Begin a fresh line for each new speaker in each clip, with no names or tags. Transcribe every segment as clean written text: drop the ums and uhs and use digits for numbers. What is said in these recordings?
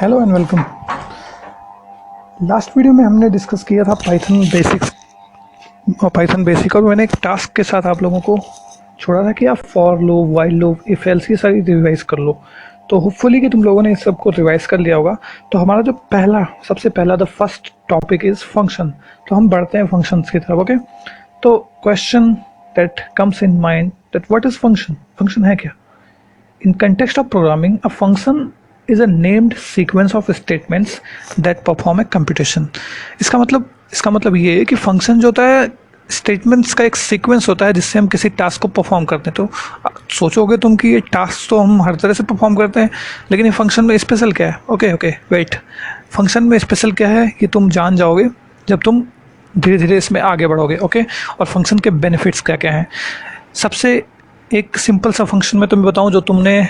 Hello and welcome. Last video में हमने discuss किया था पाइथन बेसिक्स और मैंने एक टास्क के साथ आप लोगों को छोड़ा था कि आप for loop, while loop, if else ये सारी रिवाइज कर लो। तो होपफुली कि तुम लोगों ने इस सब को रिवाइज कर लिया होगा। तो हमारा जो सबसे पहला the first topic is function. तो हम बढ़ते हैं फंक्शंस की तरफ। ओके, तो question that comes in mind that what is function. Function है क्या? In context of programming, a function is a named sequence of statements that perform a computation. इसका मतलब ये है कि फंक्शन जो होता है स्टेटमेंट्स का एक सीक्वेंस होता है जिससे हम किसी टास्क को परफॉर्म करते हैं। तो सोचोगे तुम कि ये टास्क तो हम हर तरह से परफॉर्म करते हैं, लेकिन ये फंक्शन में स्पेशल क्या है? ओके वेट, फंक्शन में स्पेशल क्या है ये तुम जान जाओगे जब तुम धीरे धीरे इसमें आगे बढ़ोगे। ओके, और फंक्शन के बेनिफिट्स क्या क्या हैं। सबसे एक सिंपल सा फंक्शन मैं तुम्हें बताऊं जो तुमने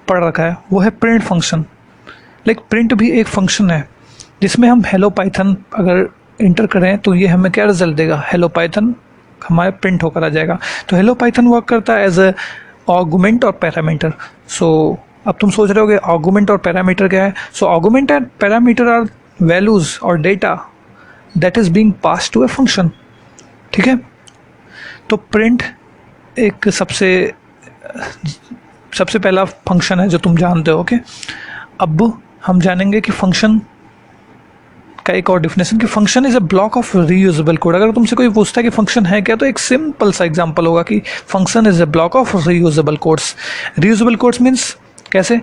पढ़ रखा है, वो है प्रिंट फंक्शन। लाइक प्रिंट भी एक फंक्शन है जिसमें हम हेलो पाइथन अगर इंटर करें तो ये हमें क्या रिजल्ट देगा? हेलो पाइथन हमारे प्रिंट होकर आ जाएगा। तो हेलो पाइथन वर्क करता है एज ए आर्गुमेंट और पैरामीटर। सो अब तुम सोच रहे होगे आर्गुमेंट और पैरामीटर क्या है? So argument and parameter are values और data that is being pass to a function. ठीक है, तो प्रिंट एक सबसे पहला फंक्शन है जो तुम जानते हो। ओके, अब हम जानेंगे कि फंक्शन का एक और डिफिनेशन कि function is a block of reusable code. अगर तुमसे कोई पूछता है कि फंक्शन है क्या, तो एक सिंपल सा एग्जांपल होगा कि function is a block of reusable codes. Reusable codes means कैसे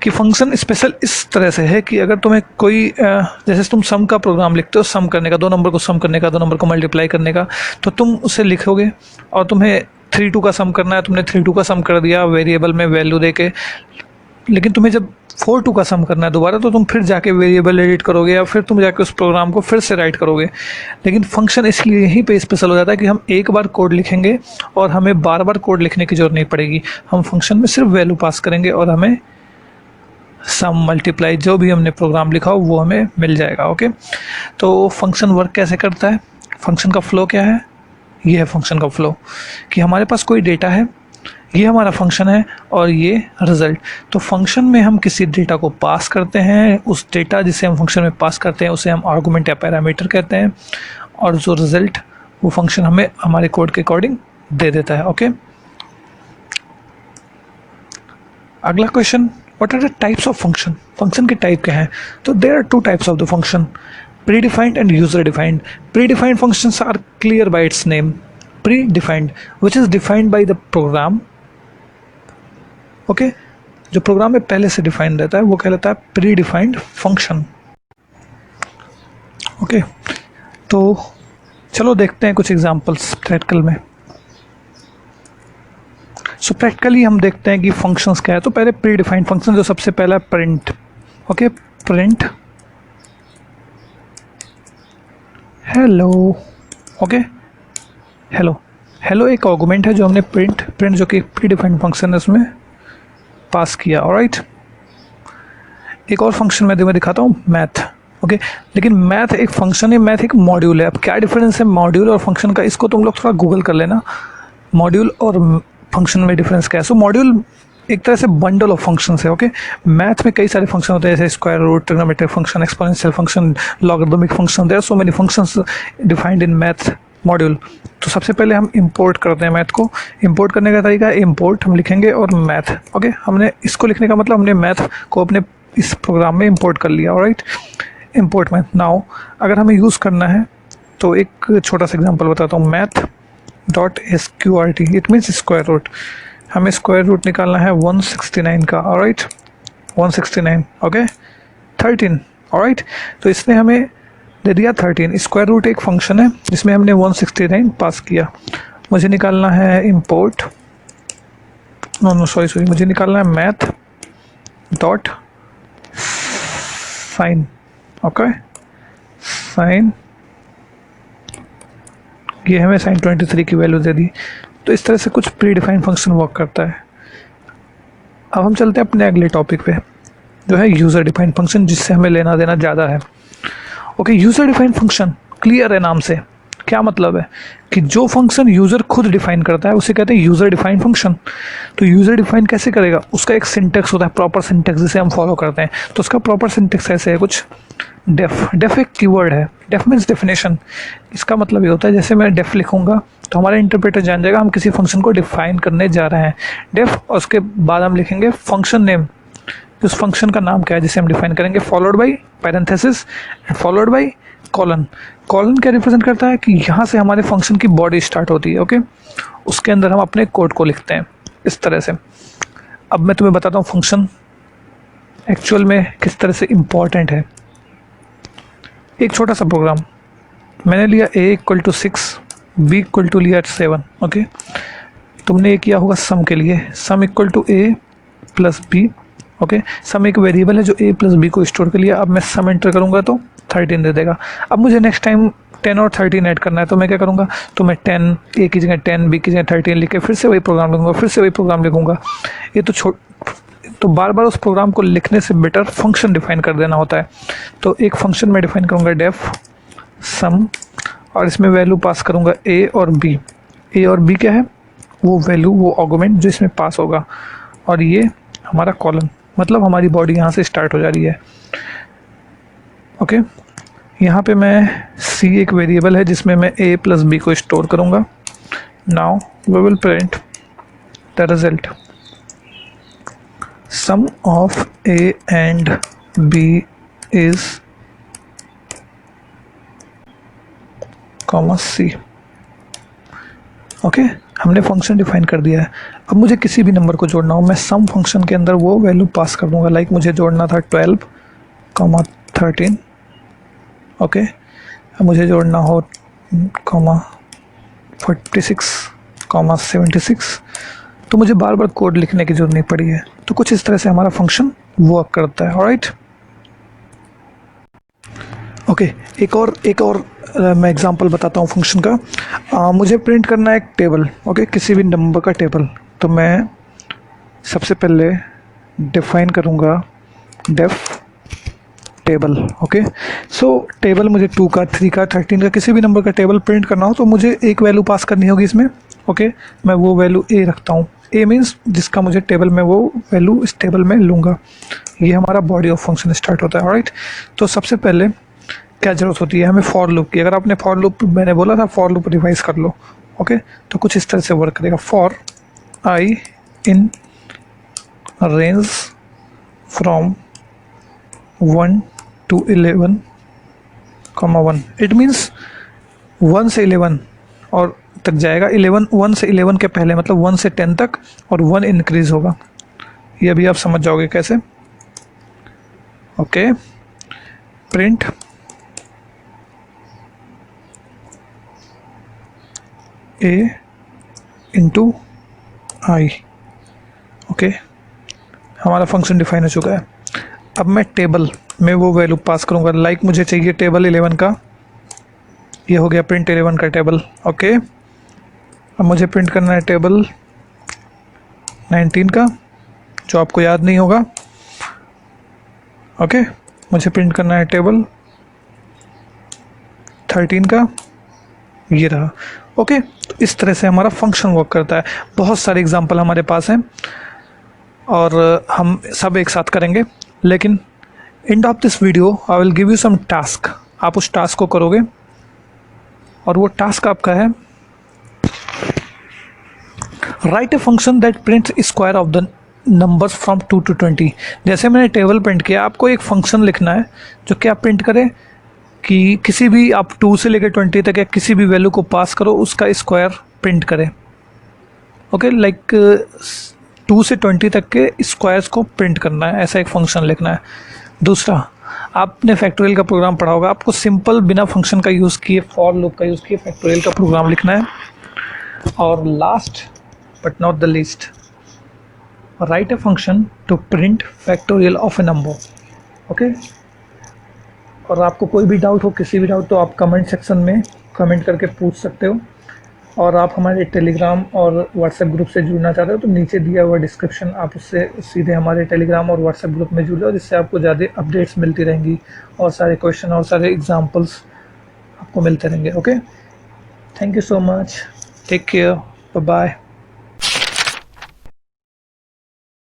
कि फंक्शन स्पेशल इस तरह से है कि अगर तुम्हें कोई जैसे तुम सम का प्रोग्राम लिखते हो, सम करने का, दो नंबर को सम करने का, दो नंबर को मल्टीप्लाई करने का, तो तुम उसे लिखोगे और तुम्हें 3 2 का सम करना है, तुमने 3 2 का सम कर दिया वेरिएबल में वैल्यू देके। लेकिन तुम्हें जब 4 2 का सम करना है दोबारा, तो तुम फिर जाके वेरिएबल एडिट करोगे या फिर तुम जाके उस प्रोग्राम को फिर से राइट करोगे। लेकिन फंक्शन इसलिए यहीं पे स्पेशल हो जाता है कि हम एक बार कोड लिखेंगे और हमें बार बार कोड लिखने की जरूरत नहीं पड़ेगी। हम फंक्शन में सिर्फ वैल्यू पास करेंगे और हमें सम, मल्टीप्लाई, जो भी हमने प्रोग्राम लिखा हो वो हमें मिल जाएगा। ओके, तो फंक्शन वर्क कैसे करता है? फंक्शन का फ्लो क्या है? ये है फंक्शन का फ्लो कि हमारे पास कोई डेटा है, ये हमारा फंक्शन है और ये रिजल्ट। तो फंक्शन में हम किसी डेटा को पास करते हैं, उस डेटा जिसे हम फंक्शन में पास करते हैं उसे हम आर्गुमेंट या पैरामीटर कहते हैं, और जो रिजल्ट वो फंक्शन हमें हमारे कोड के अकॉर्डिंग दे देता है। ओके, अगला question, what are the types of function. Function के टाइप क्या हैं? तो there are 2 types of the function, predefined and user defined. Predefined functions are clear by its name. Predefined, which is defined by the program. Okay, जो programme में पहले से define रहता है वो कहलाता है प्रीडिफाइंड फंक्शन। ओके, तो चलो देखते हैं कुछ एग्जांपल्स प्रैक्टिकल में। सो प्रैक्टिकली हम देखते हैं कि फंक्शंस क्या है। तो पहले प्रीडिफाइंड फंक्शन, जो सबसे पहला है print. Okay, print hello. Okay, hello एक आर्गुमेंट है जो हमने प्रिंट जो कि प्रीडिफाइंड फंक्शन है उसमें पास किया। ऑलराइट, एक और फंक्शन मैं तुम्हें दिखाता हूँ, मैथ। ओके, लेकिन मैथ एक फंक्शन है, मैथ एक मॉड्यूल है। अब क्या डिफरेंस है मॉड्यूल और फंक्शन का, इसको तुम लोग थोड़ा गूगल कर लेना, मॉड्यूल और फंक्शन में डिफरेंस क्या है। सो मॉड्यूल एक तरह से बंडल ऑफ फंक्शंस है। ओके, मैथ में कई सारे फंक्शन होते हैं जैसे square root, trigonometric function, exponential function, logarithmic function, there are so many functions defined in math module. तो सबसे पहले हम इंपोर्ट करते हैं मैथ को। इंपोर्ट करने का तरीका है इंपोर्ट हम लिखेंगे और मैथ। ओके, हमने इसको लिखने का मतलब हमने मैथ को अपने इस प्रोग्राम में इंपोर्ट कर लिया। Alright, import math. नाउ अगर हमें यूज़ करना है तो एक छोटा सा एग्जाम्पल बताता हूँ, math dot SQRT, it means square root. हमें स्क्वायर रूट निकालना है 169 का। ऑलराइट, 169। ओके, 13। ऑलराइट, तो इसने हमें दे दिया 13। स्क्वायर रूट एक फंक्शन है जिसमें हमने 169 पास किया। मुझे निकालना है इंपोर्ट, सॉरी मुझे निकालना है math dot sine. Okay, sine, ये हमें साइन 23 की वैल्यू दे दी। तो इस तरह से कुछ प्री डिफाइंड फंक्शन वर्क करता है। अब हम चलते हैं अपने अगले टॉपिक पे जो है यूज़र डिफाइंड फंक्शन, जिससे हमें लेना देना ज़्यादा है। Okay, user defined function clear है नाम से क्या मतलब है कि जो फंक्शन यूज़र खुद डिफाइन करता है उसे कहते हैं यूज़र डिफाइन फंक्शन। तो यूज़र डिफाइन कैसे करेगा, उसका एक सिंटेक्स होता है, प्रॉपर सिंटेक्स जिसे हम फॉलो करते हैं। तो उसका प्रॉपर सिंटेक्स ऐसे है कुछ, डेफ एक कीवर्ड है, डेफ मीन्स डेफिनेशन। इसका मतलब ये होता है जैसे मैं डेफ लिखूंगा तो हमारा इंटरप्रेटर जान जाएगा हम किसी फंक्शन को डिफाइन करने जा रहे हैं, डेफ। और उसके बाद हम लिखेंगे फंक्शन नेम, उस फंक्शन का नाम क्या है जिसे हम डिफाइन करेंगे, followed by parenthesis and followed by colon. Colon क्या रिप्रेजेंट करता है कि यहाँ से हमारे फंक्शन की बॉडी स्टार्ट होती है, ओके। उसके अंदर हम अपने कोड को लिखते हैं इस तरह से। अब मैं तुम्हें बताता हूँ फंक्शन एक्चुअल में किस तरह से इम्पॉर्टेंट है। एक छोटा सा प्रोग्राम मैंने लिया, a equal to 6, b equal to लिया 7, ओके। तुमने ये किया होगा सम के लिए, sum equal to a plus b, okay. Sum एक वेरिएबल है जो a प्लस b को स्टोर कर लिया। अब मैं सम एंटर करूंगा तो 13 दे देगा। अब मुझे नेक्स्ट टाइम 10 और 13 ऐड करना है तो मैं क्या करूंगा, तो मैं 10 a की जगह 10 b की जगह 13 लिख के फिर से वही प्रोग्राम लिखूंगा, फिर से वही प्रोग्राम लिखूंगा। ये तो बार बार उस प्रोग्राम को लिखने से बेटर फंक्शन डिफाइन कर देना होता है। तो एक फंक्शन में डिफाइन करूंगा डेफ सम, और इसमें वैल्यू पास करूंगा a और b। a और b क्या है, वो वैल्यू, वो आर्गुमेंट जो इसमें पास होगा, और ये हमारा कॉलम, मतलब हमारी बॉडी यहाँ से स्टार्ट हो जा रही है, ओके। यहाँ पे मैं c एक वेरिएबल है जिसमें मैं a प्लस b को स्टोर करूँगा। Now we will print the result, sum of a and b is comma c, okay. हमने फंक्शन डिफाइन कर दिया है। अब मुझे किसी भी नंबर को जोड़ना हो, मैं सम फंक्शन के अंदर वो वैल्यू पास कर दूंगा। लाइक मुझे जोड़ना था 12, 13, ओके। अब मुझे जोड़ना हो 46, 76, तो मुझे बार बार कोड लिखने की जरूरत नहीं पड़ी है। तो कुछ इस तरह से हमारा फंक्शन वर्क करता है, ऑलराइट। ओके, एक और मैं एग्जांपल बताता हूँ फंक्शन का। मुझे प्रिंट करना है एक टेबल, ओके, किसी भी नंबर का टेबल। तो मैं सबसे पहले डिफाइन करूँगा def table, okay. So table मुझे 2 का, 3 का, 13 का, किसी भी नंबर का टेबल प्रिंट करना हो तो मुझे एक वैल्यू पास करनी होगी इसमें, ओके। मैं वो वैल्यू a रखता हूँ, a मीन्स जिसका मुझे टेबल में वो वैल्यू इस टेबल में लूँगा। ये हमारा बॉडी ऑफ फंक्शन स्टार्ट होता है, ऑलराइट। तो सबसे पहले क्या ज़रूरत होती है हमें, फॉर लूप की। अगर आपने फॉर लूप, मैंने बोला था फॉर लूप रिवाइज कर लो, ओके। तो कुछ इस तरह से वर्क करेगा, for I in range from 1 to 11, 1। It means 1 से 11 और तक जाएगा। 1 से 11 के पहले, मतलब 1 से 10 तक, और 1 इंक्रीज होगा। ये अभी आप समझ जाओगे कैसे, okay. Print a into I, okay. हमारा फंक्शन डिफाइन हो चुका है। अब मैं टेबल में वो वैल्यू पास करूंगा। लाइक मुझे चाहिए टेबल 11 का, ये हो गया प्रिंट 11 का टेबल, ओके। अब मुझे प्रिंट करना है टेबल 19 का, जो आपको याद नहीं होगा, ओके। मुझे प्रिंट करना है टेबल 13 का, ये रहा, ओके। तो इस तरह से हमारा फंक्शन वर्क करता है। बहुत सारे एग्जांपल हमारे पास हैं और हम सब एक साथ करेंगे, लेकिन end of this video I will give you some task. आप उस टास्क को करोगे और वो टास्क आपका है, right a function that prints square of the numbers from 2 to 20। जैसे मैंने टेबल प्रिंट किया, आपको एक फंक्शन लिखना है जो क्या प्रिंट करे कि किसी भी, आप 2 से लेकर 20 तक या किसी भी वैल्यू को पास करो, उसका स्क्वायर प्रिंट करे, ओके। लाइक 2 से 20 तक के स्क्वायर्स को प्रिंट करना है, ऐसा एक फंक्शन लिखना है। दूसरा, आपने फैक्टोरियल का प्रोग्राम पढ़ा होगा, आपको सिंपल बिना फंक्शन का यूज़ किए, फॉर लूप का यूज़ किए फैक्टोरियल का प्रोग्राम लिखना है। और last but not the least, write a function to print factorial of a number, okay. और आपको कोई भी डाउट हो, किसी भी डाउट, तो आप कमेंट सेक्शन में कमेंट करके पूछ सकते हो। और आप हमारे टेलीग्राम और व्हाट्सएप ग्रुप से जुड़ना चाहते हो तो नीचे दिया हुआ डिस्क्रिप्शन, आप उससे सीधे हमारे टेलीग्राम और व्हाट्सएप ग्रुप में जुड़ जाओ, जिससे आपको ज़्यादा अपडेट्स मिलती रहेंगी और सारे क्वेश्चन और सारे एग्जांपल्स आपको मिलते रहेंगे, okay. Thank you so much. Take care. Bye bye.